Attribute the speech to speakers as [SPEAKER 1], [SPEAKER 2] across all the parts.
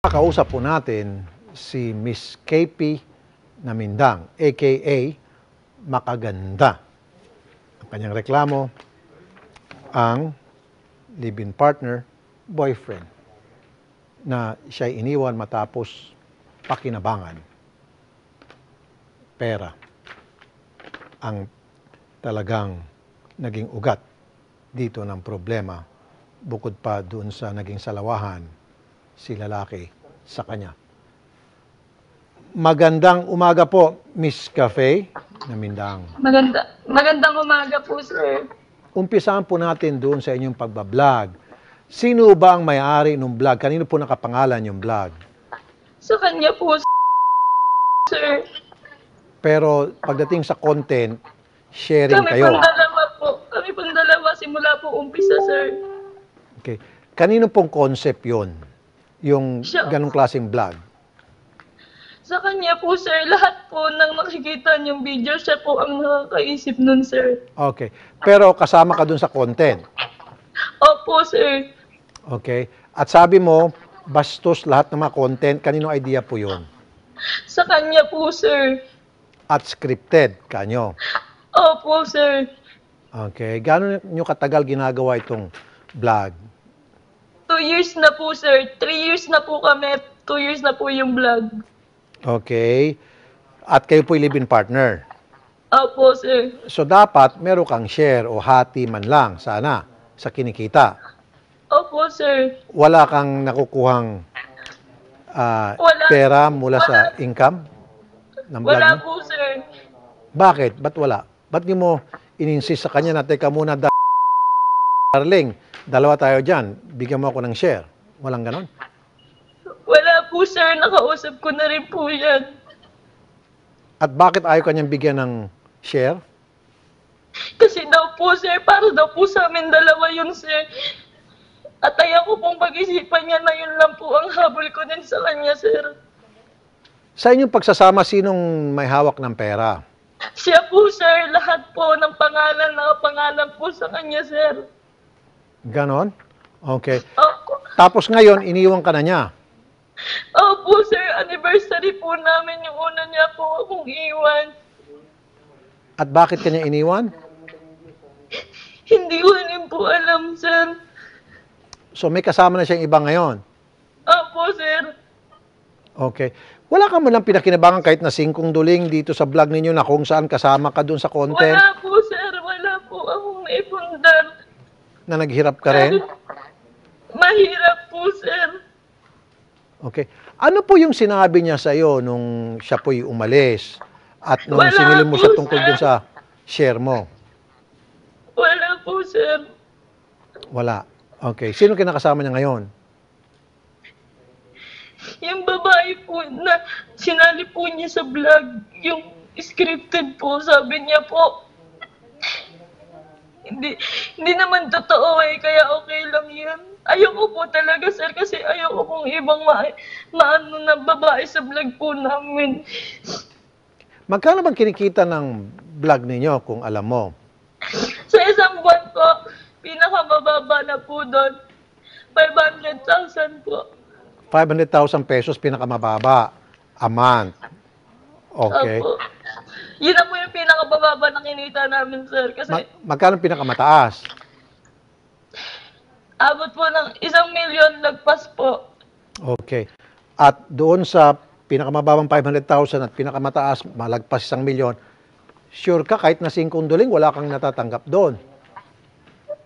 [SPEAKER 1] Kausap po natin si Miss KP Namindang, aka Makaganda. Ang kanyang reklamo, ang live-in partner, boyfriend, na siya iniwan matapos pakinabangan. Pera ang talagang naging ugat dito ng problema, bukod pa doon sa naging salawahan si lalaki sa kanya. Magandang umaga po, Miss Cafe Namindang.
[SPEAKER 2] Magandang umaga po, sir.
[SPEAKER 1] Umpisahan po natin doon sa inyong pagbablog. Sino ba ang may-ari ng vlog? Kanino po nakapangalan yung vlog?
[SPEAKER 2] Sa kanya po, sir.
[SPEAKER 1] Pero pagdating sa content, sharing kayo.
[SPEAKER 2] Kami pong dalawa simula po umpisa, sir.
[SPEAKER 1] Okay. Kanino pong concept yon? Yung ganong klaseng vlog?
[SPEAKER 2] Sa kanya po, sir. Lahat po nang nakikita niyong video, siya po ang nakakaisip nun, sir.
[SPEAKER 1] Okay. Pero kasama ka dun sa content?
[SPEAKER 2] Opo, sir.
[SPEAKER 1] Okay. At sabi mo, bastos lahat ng mga content. Kanino idea po yon?
[SPEAKER 2] Sa kanya po, sir.
[SPEAKER 1] At scripted, kanyo?
[SPEAKER 2] Opo, sir.
[SPEAKER 1] Okay. Gano'n nyo katagal ginagawa itong vlog?
[SPEAKER 2] 2 years na po, sir. 3 years na po kami. 2 years na po yung vlog.
[SPEAKER 1] Okay. At kayo po'y live-in partner?
[SPEAKER 2] Opo, sir.
[SPEAKER 1] So, dapat meron kang share o hati man lang, sana, sa kinikita.
[SPEAKER 2] Opo, sir.
[SPEAKER 1] Wala kang nakukuhang pera mula sa income ng vlog
[SPEAKER 2] Wala
[SPEAKER 1] mo?
[SPEAKER 2] po, sir.
[SPEAKER 1] Bakit? Ba't wala? Ba't di mo in-insist sa kanya na, teka muna, darling, dalawa tayo dyan, bigyan mo ako ng share? Walang ganon?
[SPEAKER 2] Wala po, sir. Nakausap ko na rin po yan.
[SPEAKER 1] At bakit ayaw kanyang bigyan ng share?
[SPEAKER 2] Kasi daw po, sir, para daw po sa amin dalawa yun, sir. At ayaw ko pong pag-isipan niya na yun lang po ang habol ko din sa kanya, sir.
[SPEAKER 1] Sa inyong pagsasama, sinong may hawak ng pera?
[SPEAKER 2] Siya po, sir. Lahat po ng pangalan, nakapangalan po sa kanya, sir.
[SPEAKER 1] Ganon? Okay.
[SPEAKER 2] Opo.
[SPEAKER 1] Tapos ngayon, iniwan ka na niya?
[SPEAKER 2] Opo, sir. Anniversary po namin yung una niya po akong iwan.
[SPEAKER 1] At bakit kanya iniwan?
[SPEAKER 2] Hindi ko rin po alam, sir.
[SPEAKER 1] So may kasama na siyang iba ngayon?
[SPEAKER 2] Opo, sir.
[SPEAKER 1] Okay. Wala ka mo lang pinakinabangan kahit na singkong duling dito sa vlog ninyo na kung saan kasama ka dun sa content?
[SPEAKER 2] Wala po, sir. Wala po akong naipundar.
[SPEAKER 1] Na naghirap ka rin?
[SPEAKER 2] Mahirap po, sir.
[SPEAKER 1] Okay. Ano po yung sinabi niya sa iyo nung siya po'y umalis at nung
[SPEAKER 2] Wala
[SPEAKER 1] sinilin mo
[SPEAKER 2] po,
[SPEAKER 1] siya tungkol
[SPEAKER 2] sir.
[SPEAKER 1] dun sa share mo?
[SPEAKER 2] Wala po, sir.
[SPEAKER 1] Wala. Okay. Sino kinakasama niya ngayon?
[SPEAKER 2] Yung babae po na sinali po niya sa vlog, yung scripted po, sabi niya po, hindi naman totoo eh, kaya okay lang yan. Ayoko po talaga, sir, kasi ayoko pong ibang maano na babae sa vlog po namin.
[SPEAKER 1] Magkano bang kinikita ng vlog ninyo kung alam mo?
[SPEAKER 2] Sa isang buwan po, pinakamababa na po doon, 500,000 po.
[SPEAKER 1] 500,000 pesos pinakamababa a month. Okay.
[SPEAKER 2] Opo. Yun na po yung pinakabababa na kinita namin, sir. Kasi
[SPEAKER 1] Magkano pinakamataas?
[SPEAKER 2] abot po ng 1,000,000 lagpas po.
[SPEAKER 1] Okay. At doon sa pinakamababang 500,000 at pinakamataas, malagpas 1,000,000, sure ka kahit na singkong duling, wala kang natatanggap doon?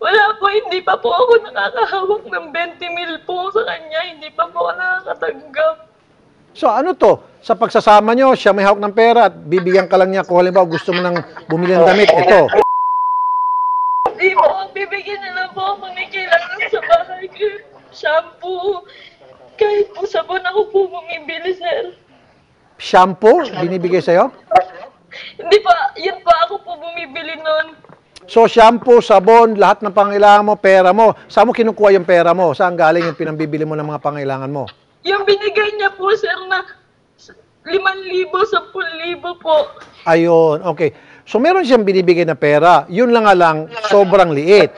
[SPEAKER 2] Wala po, hindi pa po ako nakakahawak ng 20,000 po sa kanya. Hindi pa po ako nakakatanggap.
[SPEAKER 1] So ano to? Sa pagsasama nyo, siya may hawak ng pera at bibigyan ka lang niya kung halimbawa gusto mo nang bumili ng damit, ito.
[SPEAKER 2] Hindi po, bibigyan na lang po ako ni kailangan sa bahay ko. Shampoo. Kahit po sabon ako po bumibili, sir.
[SPEAKER 1] Shampoo, binibigay sa'yo?
[SPEAKER 2] Hindi pa, yun pa ako po bumibili nun.
[SPEAKER 1] So shampoo, sabon, lahat ng pangailangan mo, pera mo. Saan mo kinukuha yung pera mo? Saan galing yung pinambibili mo ng mga pangailangan mo?
[SPEAKER 2] Yung binigay niya po, sir, na 5,000, 10,000 po.
[SPEAKER 1] Ayun, okay. So meron siyang binibigay na pera. Yun lang nga lang, sobrang liit.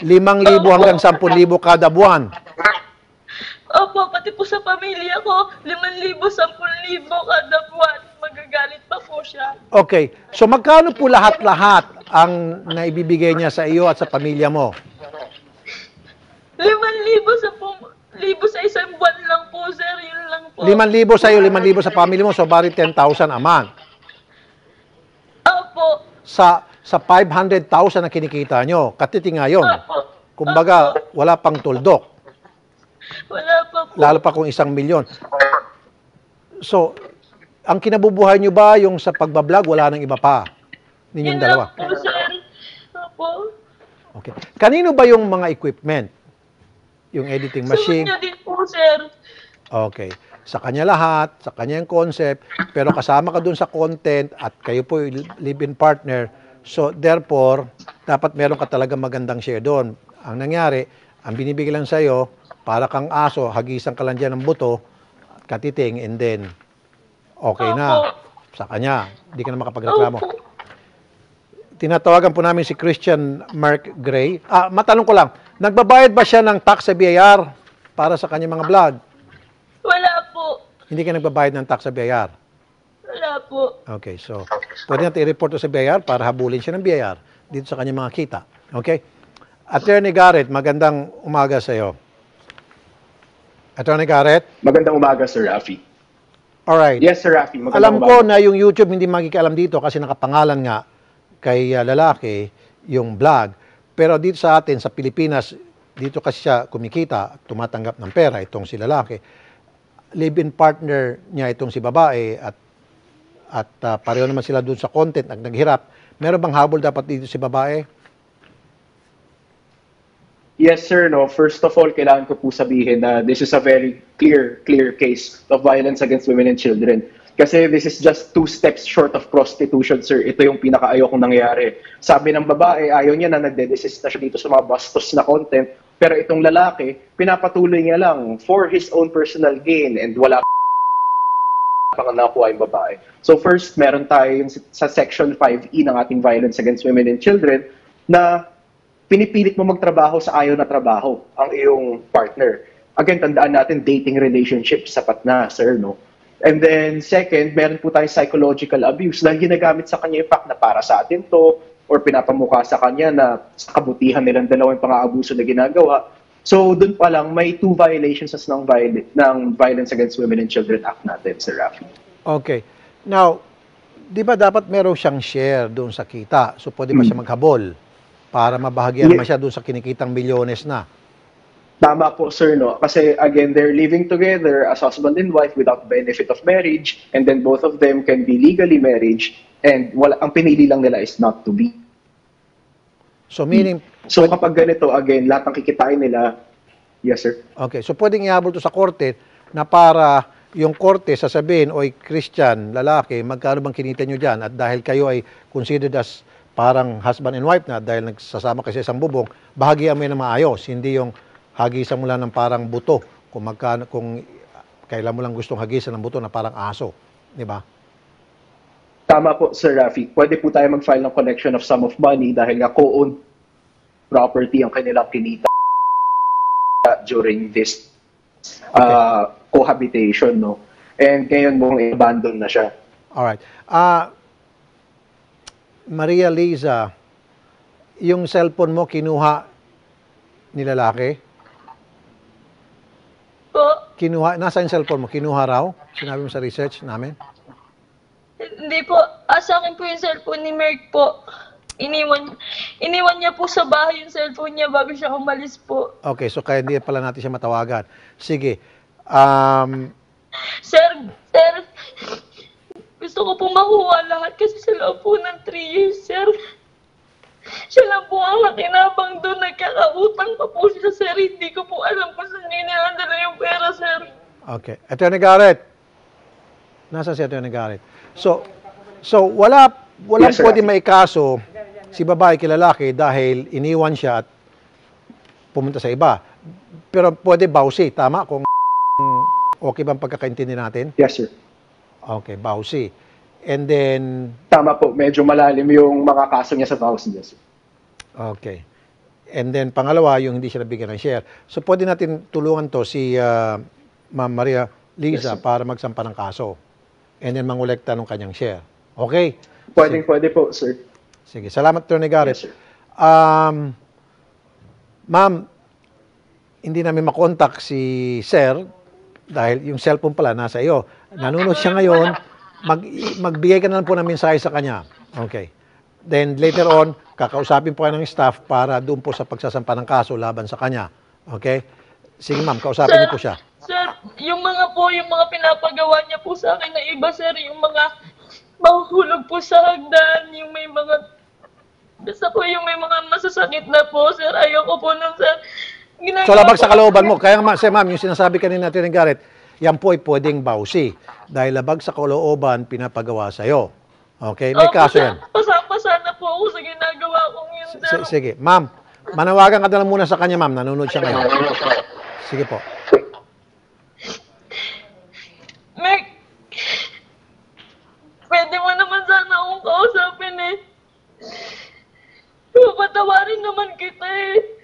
[SPEAKER 1] 5,000 hanggang 10,000 kada buwan.
[SPEAKER 2] Opo, pati po sa pamilya ko, 5,000, 10,000 kada buwan. Magagalit pa po siya.
[SPEAKER 1] Okay. So magkano po lahat-lahat ang naibibigay niya sa iyo at sa pamilya mo?
[SPEAKER 2] 5,000 sa isang buwan lang po, sir. Yun lang po.
[SPEAKER 1] 5,000 sa iyo, 5,000 sa pamilya mo, so bali 10,000 a month.
[SPEAKER 2] Opo.
[SPEAKER 1] Sa 500,000 na kinikita nyo, katiti nga yun.
[SPEAKER 2] Opo.
[SPEAKER 1] Kumbaga, wala pang tuldok.
[SPEAKER 2] Wala pa po.
[SPEAKER 1] Lalo pa kung 1,000,000. So, ang kinabubuhay nyo ba yung sa pagbablog, wala nang iba pa? Ninyong
[SPEAKER 2] Yun
[SPEAKER 1] dalawa.
[SPEAKER 2] lang po, sir. Opo.
[SPEAKER 1] Okay. Kanino ba yung mga equipment? Yung editing machine?
[SPEAKER 2] Sumunod niya din po, sir.
[SPEAKER 1] Okay. Sa kanya lahat, sa kanya yung concept, pero kasama ka dun sa content at kayo po yung live-in partner. So, therefore, dapat meron ka talaga magandang share doon. Ang nangyari, ang binibigay lang sa'yo, para kang aso, hagisan ka lang dyan ng buto, katiting, and then, okay na. Sa kanya, hindi ka na makapagreklamo.
[SPEAKER 2] Opo.
[SPEAKER 1] Tinatawagan po namin si Christian Mark Gray. Matanong ko lang, nagbabayad ba siya ng tax sa BIR para sa kanyang mga vlog?
[SPEAKER 2] Wala po.
[SPEAKER 1] Hindi ka nagbabayad ng tax sa BIR?
[SPEAKER 2] Wala po.
[SPEAKER 1] Okay, so pwede natin i-report to sa BIR para habulin siya ng BIR dito sa kanyang mga kita. Okay? Attorney Garrett, magandang umaga sa iyo. Attorney Garrett?
[SPEAKER 3] Magandang umaga, Sir Rafi.
[SPEAKER 1] Alright.
[SPEAKER 3] Yes, Sir Rafi. Magandang
[SPEAKER 1] Alam ko
[SPEAKER 3] umaga.
[SPEAKER 1] na yung YouTube hindi magkikalam dito kasi nakapangalan nga kay lalaki yung vlog. Pero dito sa atin, sa Pilipinas, dito kasi siya kumikita, tumatanggap ng pera, itong si lalaki. Live-in partner niya itong si babae at pareho naman sila doon sa content at naghirap. Meron bang habol dapat dito si babae?
[SPEAKER 3] Yes, sir. No. First of all, kailangan ko po sabihin na this is a very clear case of violence against women and children. Kasi this is just 2 steps short of prostitution, sir. Ito yung pinakaayaw kong nangyari. Sabi ng babae, ayaw niya na nagde-desist na siya dito sa mga bastos na content. Pero itong lalaki, pinapatuloy niya lang for his own personal gain and wala pang nakuha yung babae. So first, meron tayo yung sa Section 5E ng ating Violence Against Women and Children na pinipilit mo magtrabaho sa ayaw na trabaho ang iyong partner. Again, tandaan natin, dating relationship, sapat na, sir, no? And then, second, meron po tayong psychological abuse dahil ginagamit sa kanya yung fact na para sa atin to or pinapamukha sa kanya na sa kabutihan nilang dalawang pang-aabuso na ginagawa. So, dun pa lang, may 2 violations ng Violence Against Women and Children Act natin, Sir Rafi.
[SPEAKER 1] Okay. Now, di ba dapat meron siyang share doon sa kita? So, pwede ba siya maghabol para mabahagyan naman siya doon sa kinikitang milyones na?
[SPEAKER 3] Tama po, sir, no? Kasi, again, they're living together as husband and wife without benefit of marriage, and then both of them can be legally married, and ang pinili lang nila is not to be.
[SPEAKER 1] So, meaning...
[SPEAKER 3] So, kapag ganito, again, lahat ng kikitain nila, yes, sir.
[SPEAKER 1] Okay. So, pwedeng ihabol to sa korte na para yung korte sasabihin, oy, Christian, lalaki, magkano bang kinita nyo dyan? At dahil kayo ay considered as parang husband and wife na, dahil nagsasama kayo sa isang bubong, bahagian mo yun na maayos. Hindi yung hagisan mo lang ng parang buto kung kailan mo lang gustong hagisan ng buto na parang aso. Di ba?
[SPEAKER 3] Tama po, Sir Rafi. Pwede po tayo mag-file ng collection of sum of money dahil nga co-owned property ang kanilang kinita during this cohabitation, no? And ngayon mong i-abandon na siya.
[SPEAKER 1] Alright. Maria Liza, yung cellphone mo kinuha ni lalaki?
[SPEAKER 2] Po.
[SPEAKER 1] Kinuha, nasa yung cellphone mo? Kinuha raw? Sinabi mo sa research namin?
[SPEAKER 2] Hindi po. Sa akin po yung cellphone ni Merck po. Iniwan niya po sa bahay yung cellphone niya bago siya umalis po.
[SPEAKER 1] Okay, so kaya hindi pala natin siya matawagan. Sige.
[SPEAKER 2] Sir, gusto ko po makuha lahat kasi sa loob po ng 3 years, sir. Siya lang po ang nakinabang doon. Nagkakautang pa po siya, sir. Hindi ko po alam kung saan niya nilandala yung pera, sir.
[SPEAKER 1] Okay. Attorney Garrett. Nasa si Attorney Garrett. So walang
[SPEAKER 3] Yes, sir,
[SPEAKER 1] pwede
[SPEAKER 3] Rafi.
[SPEAKER 1] maikaso si babae kay lalaki dahil iniwan siya at pumunta sa iba. Pero pwede bawsi, tama? Kung okay bang pagkakaintindi natin?
[SPEAKER 3] Yes, sir.
[SPEAKER 1] Okay, bawsi. And then,
[SPEAKER 3] Tama po. Medyo malalim yung mga kaso niya sa vows niya, sir.
[SPEAKER 1] okay. And then, pangalawa, yung hindi siya nabigyan ng share. So, pwede natin tulungan to si Ma'am Maria Liza,
[SPEAKER 3] Yes, sir.
[SPEAKER 1] para magsampa ng kaso. And then mangolekta ng kanyang share. Okay?
[SPEAKER 3] Pwede po, sir.
[SPEAKER 1] Sige. Salamat, Attorney Garrett.
[SPEAKER 3] Yes, sir.
[SPEAKER 1] Ma'am, hindi namin makontak si Sir dahil yung cellphone pala nasa iyo. Nanonood siya ngayon. Magbigay ka na lang po ng mensahe sa kanya. Okay. Then later on, kakausapin po kayo ng staff para doon po sa pagsasampa ng kaso laban sa kanya. Okay? Sige ma'am, kausapin niyo po siya.
[SPEAKER 2] Sir, yung mga pinapagawa niya po sa akin na iba, sir, yung mga mahuhulog po sa hagdan, yung may mga, basta po yung may mga masasakit na po, sir, ayoko po nun, sir.
[SPEAKER 1] So labag sa kalooban mo. Kaya nga, ma'am, yung sinasabi kanina natin ng Garrett, yan po ay pwedeng bawsi. Dahil labag sa kalooban, pinapagawa sa'yo. Okay? May kaso yan.
[SPEAKER 2] Pasapasa na po ako sa ginagawa kong yun, sir.
[SPEAKER 1] Sige. Ma'am, manawagan ka na lang muna sa kanya, ma'am. Nanonood siya ngayon. Sige po.
[SPEAKER 2] Meg, pwede mo naman sana akong kausapin eh. Papatawarin naman kita eh.